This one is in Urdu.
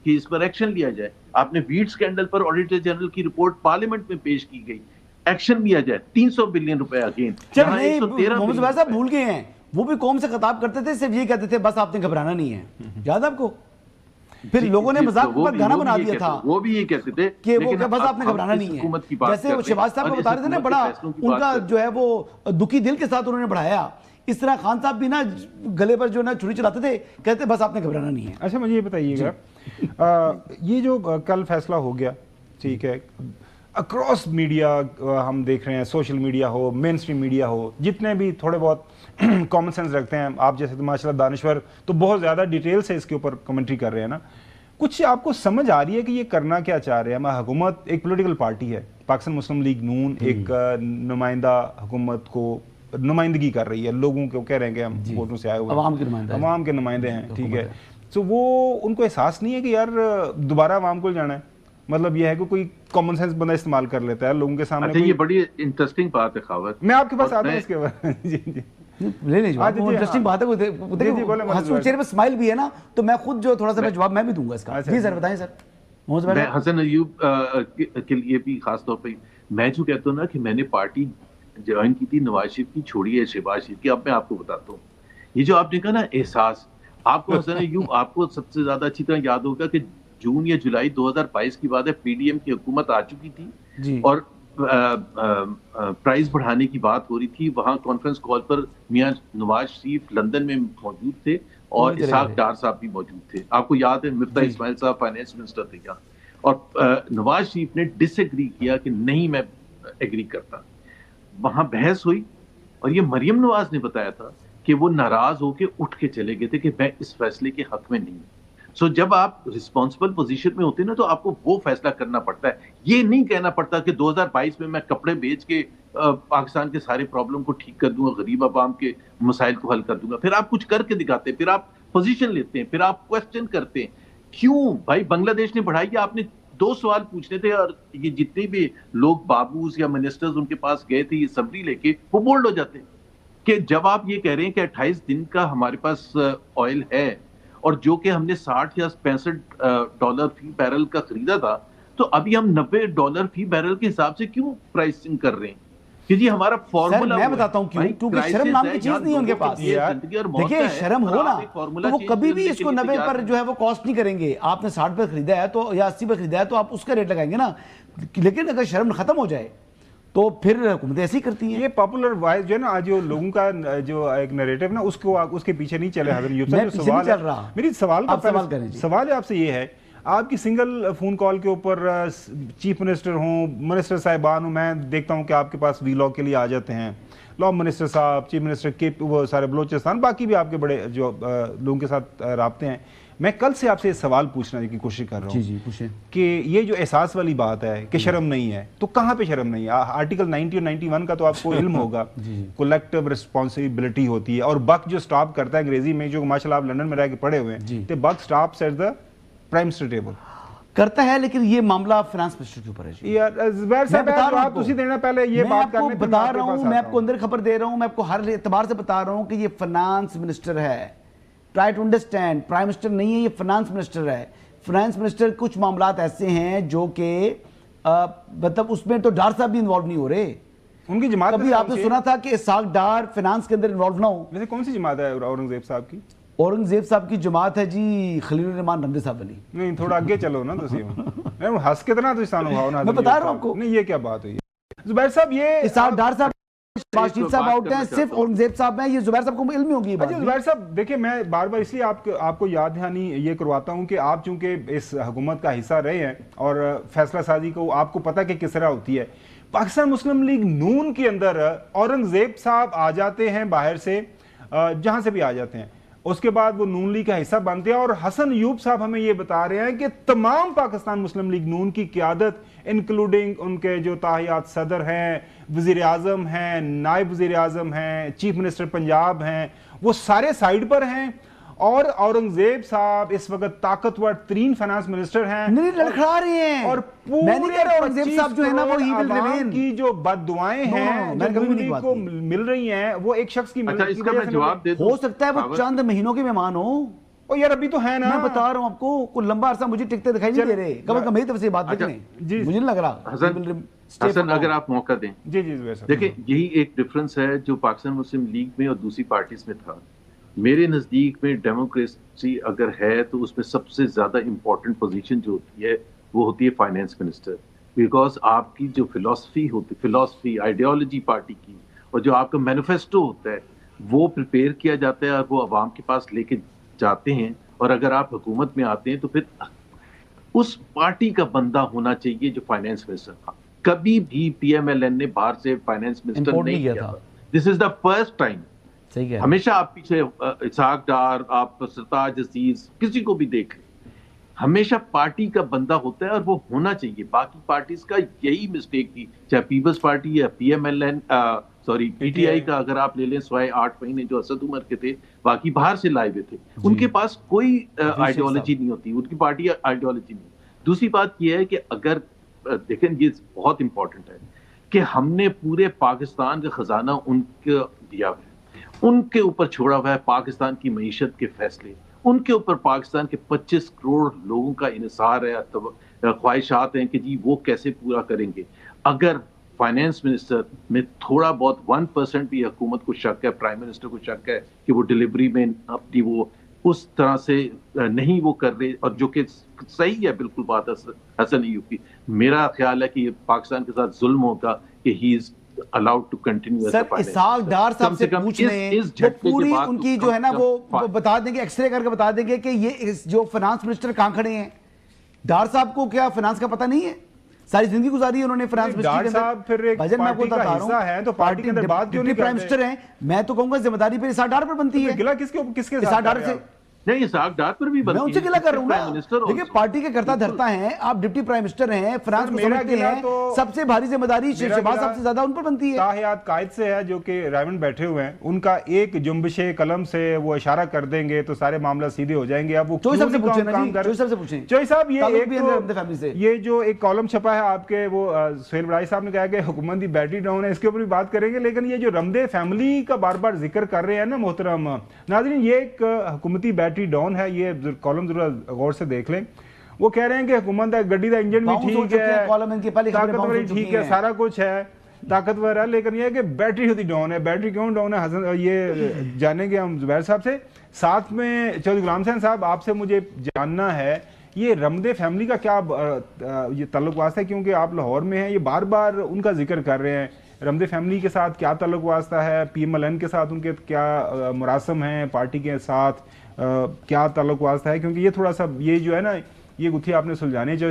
کہ اس پر ایکشن لیا جائے. آپ نے ویٹ اسکینڈل پر آڈیٹر جنرل کی رپورٹ پارلیمنٹ میں پیش کی گئی, ایکشن لیا جائے. 300 بلین روپے اگین. محمد زبیر صاحب بھول گئے ہیں, وہ بھی قوم سے خطاب کرتے تھے, صرف یہ کہتے تھے بس آپ نے گھبرانا نہیں ہے, یاد آپ کو؟ پھر لوگوں نے مذاق پر گانا بنا دیا تھا, وہ بھی یہ کہتے تھے کہ وہ بس آپ نے گھبرانا نہیں ہے. جیسے شہباز صاحب کو بتا رہے تھے نا, بڑا ان کا جو ہے وہ دکھی دل کے ساتھ انہوں نے بڑھایا, اس طرح خان صاحب بھی نا گلے پر جو نا چھری چلاتے تھے, کہتے بس آپ نے گھبرانا نہیں ہے. اچھا مجھے یہ بتائیے گا, یہ جو کل فیصلہ ہو گیا, ٹھیک ہے, اکراس میڈیا ہم دیکھ رہے ہیں, سوشل میڈیا ہو, مین اسٹریم میڈیا ہو, جتنے بھی تھوڑے بہت کامن سینس رکھتے ہیں, آپ جیسے ماشاء اللہ دانشور تو بہت زیادہ ڈیٹیل سے اس کے اوپر کمنٹری کر رہے ہیں نا, کچھ آپ کو سمجھ آ رہی ہے کہ یہ کرنا کیا چاہ رہے ہیں؟ حکومت ایک پولیٹیکل پارٹی ہے, پاکستان مسلم لیگ نون ایک نمائندہ حکومت کو نمائندگی کر رہی ہے, لوگوں کو کہہ رہے ہیں کہ ہم ووٹوں سے آئے ہوئے عوام کے نمائندے ہیں, ٹھیک ہے, تو وہ ان کو احساس نہیں ہے کہ یار دوبارہ عوام کو جانا ہے؟ مطلب یہ ہے کہ کوئی کامن سینس بندہ استعمال کر لیتا ہے لوگوں کے سامنے. یہ بڑی انٹرسٹنگ بات ہے خاوت, میں آپ کے پاس آتا ہوں اس کے بعد. جی جی لے لیں جواب, وہ انٹرسٹنگ بات ہے, حسن چہرے پہ اسمائل بھی ہے نا, تو میں خود جو تھوڑا سا جواب میں بھی دوں گا اس کا. جی سر بتائیں سر. میں حسن ایوب کے لیے بھی خاص طور پہ میں جو کہتا ہوں نا کہ میں نے پارٹی جوائن کی تھی نواز شریف کی, چھوڑی ہے شہباز شریف کی. اب میں آپ کو بتاتا ہوں, یہ جو آپ نے کہا نا احساس, آپ کو حسن ایوب آپ کو سب سے زیادہ اچھی طرح یاد ہوگا کہ جون یا جولائی 2022 کی بات ہے, پی ڈی ایم کی حکومت آ چکی تھی اور پرائز بڑھانے کی بات ہو رہی تھی. وہاں کانفرنس کال پر میاں نواز شریف لندن میں موجود تھے اور اسحاق ڈار صاحب بھی موجود تھے. آپ کو یاد ہے مفتاح اسماعیل صاحب فائنانس منسٹر تھے کیا, اور نواز شریف نے ڈس ایگری کیا کہ نہیں میں ایگری کرتا. وہاں بحث ہوئی اور یہ مریم نواز نے بتایا تھا کہ وہ ناراض ہو کے اٹھ کے چلے گئے تھے کہ میں اس فیصلے کے حق میں نہیں ہوں. سو جب آپ رسپانسبل پوزیشن میں ہوتے ہیں نا, تو آپ کو وہ فیصلہ کرنا پڑتا ہے. یہ نہیں کہنا پڑتا کہ 2022 میں کپڑے بیچ کے پاکستان کے سارے پرابلم کو ٹھیک کر دوں گا, غریب عوام کے مسائل کو حل کر دوں گا. پھر آپ کچھ کر کے دکھاتے ہیں, پھر آپ پوزیشن لیتے ہیں, پھر آپ کوشچن کرتے ہیں. کیوں بھائی بنگلہ دیش نے بڑھائی ہے, آپ نے 2 سوال پوچھنے تھے, اور یہ جتنے بھی لوگ بابوز یا منسٹرز ان کے پاس گئے تھے یہ سمری لے کے, وہ بولڈ ہو جاتے ہیں کہ جب آپ یہ کہہ رہے ہیں کہ 28 دن کا ہمارے پاس آئل ہے, اور جو کہ ہم نے $60 یا $65 فی بیرل کا خریدا تھا, تو ابھی ہم $90 فی بیرل کے حساب سے کیوں پرائسنگ کر رہے ہیں؟ کہ جی ہمارا فارمولا, میں بتاتا ہوں کیوں, کیونکہ شرم نام کی چیز نہیں ہے ان کے پاس. دیکھیں شرم ہو نا تو وہ کبھی بھی اس کو 90 پر جو ہے وہ کاسٹ نہیں کریں گے. آپ نے 60 پر خریدا ہے تو یا 80 پر خریدا ہے تو آپ اس کا ریٹ لگائیں گے نا. لیکن اگر شرم ختم ہو جائے تو پھر حکومتیں ایسی کرتی ہیں. یہ پاپولر وائز جو ہے نا, آج جو لوگوں کا جو ایک نیریٹو نا, اس کے پیچھے نہیں چلے. حضرت یوسف جو سوال ہے, میری سوال ہے آپ سے یہ ہے, آپ کی سنگل فون کال کے اوپر چیف منسٹر ہوں, منسٹر صاحبان ہوں, میں دیکھتا ہوں کہ آپ کے پاس وی لاگ کے لیے آ جاتے ہیں, لا منسٹر صاحب, چیف منسٹر کے وہ سارے بلوچستان, باقی بھی آپ کے بڑے جو لوگوں کے ساتھ رابطے ہیں. میں کل سے آپ سے سوال پوچھنے کی کوشش کر رہا ہوں کہ یہ جو احساس والی بات ہے کہ شرم نہیں ہے, تو کہاں پہ شرم نہیں ہے؟ آرٹیکل 90 اور 91 کا تو آپ کو علم ہوگا, کولیکٹیو رسپانسبلٹی ہوتی ہے, اور بک جو سٹاپ کرتا ہے انگریزی میں, جو ماشاء اللہ آپ لندن میں رہ کے پڑھے ہوئے ہیں, تو book stops at the prime minister table کرتا ہے. لیکن یہ معاملہ فنانس منسٹر کے اوپر ہے. میں آپ کو اندر خبر دے رہا ہوں, میں آپ کو ہر اعتبار سے بتا رہا ہوں کہ یہ فنانس منسٹر ہے. Try to understand, prime minister نہیں ہے, یہ فنانس منسٹر ہے. فنانس منسٹر کچھ معاملات ایسے ہیں جو کہ مطلب اس میں تو ڈار صاحب بھی انوالو نہیں ہو رہے. ان کی جماعت کبھی آپ نے سنا تھا کہ اسحاق ڈار فنانس کے اندر انوالو نہ ہو؟ ویسے کون سی جماعت ہے اورنگزیب صاحب کی؟ اورنگزیب صاحب کی جماعت ہے جی خلیل الرحمان رمدے صاحب علی. نہیں تھوڑا آگے چلو نا, تو ہنس کتنا تو انسان ہوا. میں بتا رہا ہوں آپ کو. نہیں یہ کیا بات ہوئی زبیر صاحب, یہ اسحاق ڈار صاحب شریف صاحب آؤٹ ہیں, صرف اورنگزیب صاحب ہیں. یہ زبیر صاحب کو علم ہوگی. اچھا زبیر صاحب دیکھیں, میں بار بار اس لیے آپ کو یاد دہانی یہ کرواتا ہوں کہ آپ چونکہ اس حکومت کا حصہ رہے ہیں اور فیصلہ سازی کو آپ کو پتہ کہ کس طرح ہوتی ہے. پاکستان مسلم لیگ نون کے اندر اورنگزیب صاحب آ جاتے ہیں باہر سے, جہاں سے بھی آ جاتے ہیں, اس کے بعد وہ نون لیگ کا حصہ بنتے ہیں, اور حسن ایوب صاحب ہمیں یہ بتا رہے ہیں کہ تمام پاکستان مسلم لیگ نون کی قیادت انکلوڈنگ ان کے جو تاحیات صدر ہیں, وزیر اعظم ہیں, نائب وزیر اعظم ہیں, چیف منسٹر پنجاب ہیں, وہ سارے سائیڈ پر ہیں. اور اورنگزیب صاحب اس وقت طاقتور ترین فنانس منسٹر ہیں, نہیں لڑکھڑا رہے ہیں. اور پورے اورنگزیب صاحب جو ہے نا وہ عوام کی جو بد دعائیں ہیں جو نون کو مل رہی ہیں, وہ ایک شخص کی ہو سکتا ہے وہ چند مہینوں کے مہمان ہو. اور یار ابھی تو ہے نا، میں بتا رہا ہوں آپ کو، کوئی لمبا عرصہ مجھے ٹکتے دکھائی نہیں دے رہے، کم از کم میری طرف سے بات لکھیں، مجھے نہیں لگ رہا حسن اگر آپ موقع دیں. دیکھیں یہی ایک ڈفرنس ہے جو پاکستان مسلم لیگ میں اور دوسری پارٹیز میں تھا. میرے نزدیک میں ڈیموکریسی اگر ہے تو اس میں سب سے زیادہ امپورٹنٹ پوزیشن جو ہوتی ہے وہ ہوتی ہے فائنینس منسٹر، بیکاز آپ کی جو فلاسفی آئیڈیالوجی پارٹی کی اور جو آپ کا مینیفیسٹو ہوتا ہے وہ پریپیئر کیا جاتا ہے اور وہ عوام کے پاس لے کے جاتے ہیں. اور اگر آپ حکومت میں آتے ہیں تو پھر اس پارٹی کا بندہ ہونا چاہیے جو فائنینس منسٹر تھا. کبھی بھی پی ایم ایل این نے باہر سے فائنینس منسٹر نہیں کیا تھا. دس از دا فرسٹ ٹائم. ہمیشہ آپ پیچھے اسحاق ڈار، آپ سرتاج عزیز، کسی کو بھی دیکھ لیں، ہمیشہ پارٹی کا بندہ ہوتا ہے اور وہ ہونا چاہیے. باقی پارٹیز کا یہی مسٹیک تھی، چاہے پیپلز پارٹی یا P M L N P T I کا اگر آپ لے لیں، سوائے 8 مہینے جو اسد عمر کے تھے باقی باہر سے لائے ہوئے تھے. ان کے پاس کوئی آئیڈیالوجی نہیں ہوتی، ان کی پارٹی آئیڈیالوجی نہیں. دوسری بات یہ ہے کہ اگر دیکھیں، یہ بہت امپورٹنٹ ہے کہ ہم نے پورے پاکستان کا خزانہ ان کو دیا ہوا ہے، ان کے اوپر چھوڑا ہوا ہے پاکستان کی معیشت کے فیصلے، ان کے اوپر پاکستان کے 25 کروڑ لوگوں کا انحصار ہے، خواہشات ہیں کہ جی وہ کیسے پورا کریں گے. اگر فائنینس منسٹر میں تھوڑا بہت 1% بھی حکومت کو شک ہے، پرائم منسٹر کو شک ہے کہ وہ ڈیلیوری میں اپنی وہ اس طرح سے نہیں وہ کر رہے، اور جو کہ صحیح ہے بالکل بات حسن ایوب کی، میرا خیال ہے کہ یہ پاکستان کے ساتھ ظلم ہوگا کہ ہی از allowed to continue. سر اسحاق ڈار صاحب سے پوچھ لیں، وہ پوری ان کی جو ہے نا وہ بتا دیں گے، ایکس رے کر کے بتا دیں گے کہ یہ جو فنانس منسٹر کہاں کھڑے ہیں. ڈار صاحب کو کیا فنانس کا پتہ نہیں ہے؟ ساری زندگی گزاری ہے انہوں نے فنانس منسٹر کے اندر. بھجن میں آپ کو بتا رہا ہوں، پارٹی کے اندر بات کیوں نہیں پرائم منسٹر ہیں. میں تو کہوں گا ذمہ داری پہ اسحاق ڈار پر بنتی ہے. گلا کس کے اسحاق ڈار سے نہیں، اسحاق ڈار پر بھی بنتی ہے. میں ان سے گلا کر رہا ہوں نا. دیکھیں پارٹی کے کرتا دھرتا ہیں آپ، ڈپٹی پرائم منسٹر ہیں، فنانس کو سمجھتے ہیں، سب سے بھاری ذمہ داری شہباز صاحب سے زیادہ ان پر بنتی ہے. تاحیات قائد سے ہے جو کہ رائمنڈ بیٹھے ہوئے ہیں، ان کا ایک جنبش قلم سے وہ اشارہ کر دیں گے تو سارے معاملہ سیدھے ہو جائیں گے. اب وہ چوئی صاحب سے پوچھیں، چوئی صاحب یہ جو ایک کالم چھپا ہے آپ کے، وہ سہیل بڑائی صاحب نے کہا کہ حکومت دی بیٹری ڈاؤن ہے، اس کے اوپر بھی بات کریں گے. لیکن یہ جو رمدے فیملی کا بار بار ذکر کر رہے ہیں نا محترم ناظرین، یہ ایک حکومتی بیٹری ڈاؤن ہے. یہ کالم ضرور غور سے دیکھ لیں. وہ کہہ رہے ہیں کہ حکومت گڈی دا انجن بھی ٹھیک ہے، طاقتور ٹھیک ہے، سارا کچھ ہے، طاقتور ہے، لیکن یہ ہے کہ بیٹری ہوتی ڈاؤن ہے. بیٹری کیوں ڈاؤن ہے حسن یہ جانیں گے ہم زبیر صاحب سے. ساتھ میں چودھری غلام حسین صاحب، آپ سے مجھے جاننا ہے یہ رمدے فیملی کا کیا یہ تعلق واسطہ ہے، کیونکہ آپ لاہور میں ہیں، یہ بار بار ان کا ذکر کر رہے ہیں. رمدے فیملی کے ساتھ کیا تعلق واسطہ ہے، پی ایم ایل این کے ساتھ ان کے کیا مراسم ہیں، پارٹی کے ساتھ کیا تعلق واسطہ ہے؟ کیونکہ یہ تھوڑا سا یہ جو ہے نا، یہ گتھی آپ نے سلجھانی چاہیے.